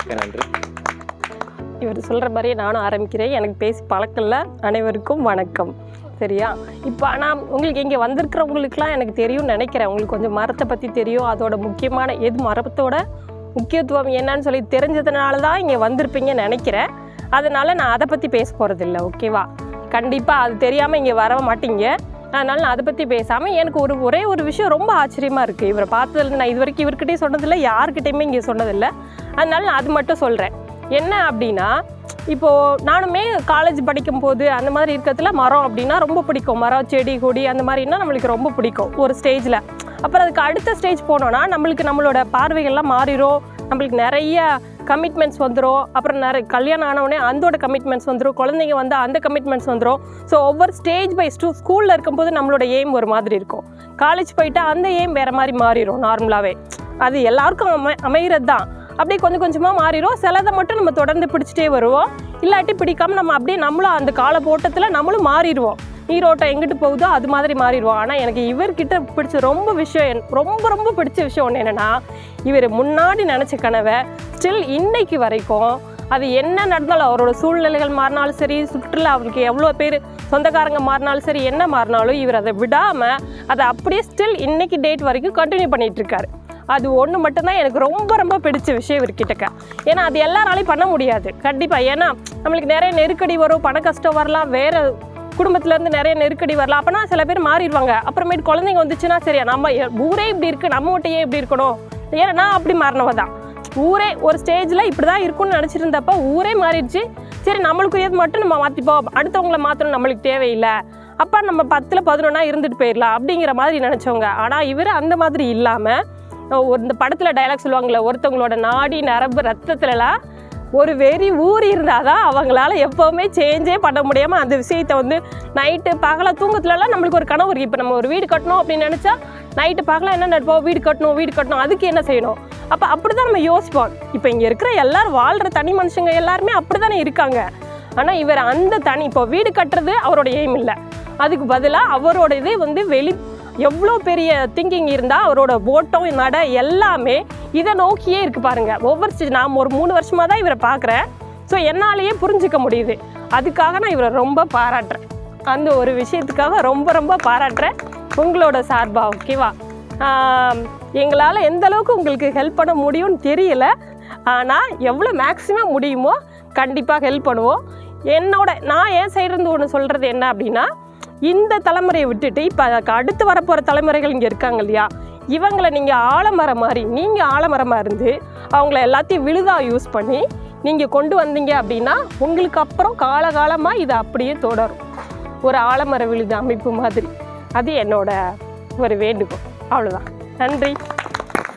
நன்றி. இவர் சொல்கிற மாதிரியே நானும் ஆரம்பிக்கிறேன். எனக்கு பேசி பழக்கம்ல. அனைவருக்கும் வணக்கம். சரியா? இப்போ ஆனால் உங்களுக்கு இங்கே வந்திருக்கிறவங்களுக்குலாம் எனக்கு தெரியும்னு நினைக்கிறேன். உங்களுக்கு கொஞ்சம் மரத்தை பற்றி தெரியும், அதோட முக்கியமான மரத்தோட முக்கியத்துவம் என்னன்னு சொல்லி தெரிஞ்சதுனால தான் இங்கே வந்திருப்பீங்கன்னு நினைக்கிறேன். அதனால் நான் அதை பற்றி பேச போகிறதில்ல. ஓகேவா? கண்டிப்பாக அது தெரியாமல் இங்கே வர மாட்டீங்க. அதனால் நான் அதை பற்றி பேசாமல் எனக்கு ஒரே ஒரு விஷயம் ரொம்ப ஆச்சரியமாக இருக்குது. இவரை பார்த்ததில்ல, நான் இது வரைக்கும் இவர்கிட்டயே சொன்னதில்லை, யார்கிட்டையுமே இங்கே சொன்னதில்லை. அதனால நான் அது மட்டும் சொல்கிறேன். என்ன அப்படின்னா, இப்போது நானுமே காலேஜ் படிக்கும்போது அந்த மாதிரி இருக்கிறதுல மரம் அப்படின்னா ரொம்ப பிடிக்கும். மரம், செடி, கொடி அந்த மாதிரின்னா நம்மளுக்கு ரொம்ப பிடிக்கும் ஒரு ஸ்டேஜில். அப்புறம் அதுக்கு அடுத்த ஸ்டேஜ் போனோன்னா நம்மளோட பார்வைகள்லாம் மாறிடும். நம்மளுக்கு நிறைய கமிட்மெண்ட்ஸ் வந்துடும். அப்புறம் நிறைய கல்யாணம் ஆனவுடனே அதோட கமிட்மெண்ட்ஸ் வந்துடும். குழந்தைங்க வந்து அந்த கமிட்மெண்ட்ஸ் வந்துடும். ஸோ ஒவ்வொரு ஸ்டேஜ் பை ஸ்கூலில் இருக்கும்போது நம்மளோட எய்ம் ஒரு மாதிரி இருக்கும். காலேஜ் போயிட்டு அந்த எய்ம் வேறு மாதிரி மாறிடும். நார்மலாகவே அது எல்லாருக்கும் அமைகிறது தான். அப்படியே கொஞ்சம் கொஞ்சமாக மாறிடும். சிலதை மட்டும் நம்ம தொடர்ந்து பிடிச்சிட்டே வருவோம். இல்லாட்டி பிடிக்காமல் நம்ம அப்படியே நம்மளும் அந்த காலப்போட்டத்தில் நம்மளும் மாறிடுவோம். நீரோட்டம் எங்கிட்டு போகுதோ அது மாதிரி மாறிடுவோம். ஆனால் எனக்கு இவர்கிட்ட பிடிச்ச ரொம்ப பிடிச்ச விஷயம் ஒன்று என்னென்னா, இவர் முன்னாடி நினச்ச கனவை ஸ்டில் இன்னைக்கு வரைக்கும் அது என்ன நடந்தாலும், அவரோட சூழ்நிலைகள் மாறினாலும் சரி, சுற்றுலா அவருக்கு எவ்வளோ பேர் சொந்தக்காரங்க மாறினாலும் சரி, என்ன மாறினாலும் இவர் அதை விடாமல் அதை அப்படியே ஸ்டில் இன்னைக்கு டேட் வரைக்கும் கண்டினியூ பண்ணிகிட்ருக்காரு. அது ஒன்று மட்டும்தான் எனக்கு ரொம்ப பிடிச்ச விஷயம் இவர்கிட்டக்க. ஏன்னா அது எல்லாராலையும் பண்ண முடியாது கண்டிப்பாக. ஏன்னா நம்மளுக்கு நிறைய நெருக்கடி வரும், பண கஷ்டம் வரலாம், வேறு குடும்பத்துலேருந்து நிறைய நெருக்கடி வரலாம். அப்போனா சில பேர் மாறிடுவாங்க. அப்புறமேட்டு குழந்தைங்க வந்துச்சுன்னா சரியா நம்ம ஊரே இப்படி இருக்குது, நம்ம மட்டும் ஏன் இப்படி இருக்கணும்? ஏன்னா நான் அப்படி மாறினவ தான். ஊரே ஒரு ஸ்டேஜில் இப்படி தான் இருக்குன்னு நினச்சிட்டு இருந்தப்போ ஊரே மாறிடுச்சு. சரி, நம்மளுக்கு ஏது மட்டும் நம்ம மாற்றிப்போம், அடுத்தவங்கள மாற்றணும் நம்மளுக்கு தேவையில்லை, அப்போ நம்ம 10ல் 11 இருந்துட்டு போயிடலாம் அப்படிங்கிற மாதிரி நினச்சவங்க. ஆனால் இவர் அந்த மாதிரி இல்லாமல், இந்த படத்தில் டைலாக் சொல்லுவாங்களே, ஒருத்தவங்களோட நாடி நரம்பு ரத்தத்துலலாம் ஒரு வெறி ஊறி இருந்தால் தான் அவங்களால எப்போவுமே சேஞ்சே பண்ண முடியாமல் அந்த விஷயத்தை வந்து நைட்டு பகலாக தூங்கத்துலலாம் நம்மளுக்கு ஒரு கனவு இருக்குது. இப்போ நம்ம ஒரு வீடு கட்டணும் அப்படின்னு நினச்சா நைட்டு பகலாக என்ன நினைப்போம், வீடு கட்டணும், அதுக்கு என்ன செய்யணும்? அப்போ அப்படி தான் நம்ம யோசிப்போம். இப்போ இங்கே இருக்கிற எல்லோரும் வாழ்கிற தனி மனுஷங்க எல்லாருமே அப்படி தானே இருக்காங்க. ஆனால் இவர் அந்த இப்போ வீடு கட்டுறது அவரோட எய்ம் இல்லை. அதுக்கு பதிலாக அவரோட இது வந்து எவ்வளோ பெரிய திங்கிங் இருந்தால் அவரோட ஓட்டம் நட எல்லாமே இதை நோக்கியே இருக்குது பாருங்கள். ஒவ்வொரு ஸ்டேஜ் நான் ஒரு 3 வருஷமாக தான் இவரை பார்க்குறேன். ஸோ என்னாலேயே புரிஞ்சிக்க முடியுது. அதுக்காக நான் இவரை ரொம்ப பாராட்டுறேன். அந்த ஒரு விஷயத்துக்காக ரொம்ப பாராட்டுறேன் உங்களோட சார்பாக. ஓகேவா? எங்களால் எந்த அளவுக்கு உங்களுக்கு ஹெல்ப் பண்ண முடியும்னு தெரியல. ஆனால் எவ்வளோ மேக்ஸிமம் முடியுமோ கண்டிப்பாக ஹெல்ப் பண்ணுவோம். நான் என் சைடுலேருந்து ஒன்று சொல்கிறது என்ன அப்படின்னா, இந்த தலைமுறையை விட்டுட்டு இப்போ அடுத்து வரப்போகிற தலைமுறைகள் இங்கே இருக்காங்க இல்லையா, இவங்களை நீங்கள் ஆலமரமாக இருந்து அவங்கள எல்லாத்தையும் விழுதாக யூஸ் பண்ணி நீங்கள் கொண்டு வந்தீங்க அப்படின்னா உங்களுக்கு அப்புறம் காலகாலமாக இது அப்படியே தொடரும். ஒரு ஆலமர விழுது அமைப்பு மாதிரி. அது என்னோட ஒரு வேண்டுகோள். அவ்வளோதான். நன்றி.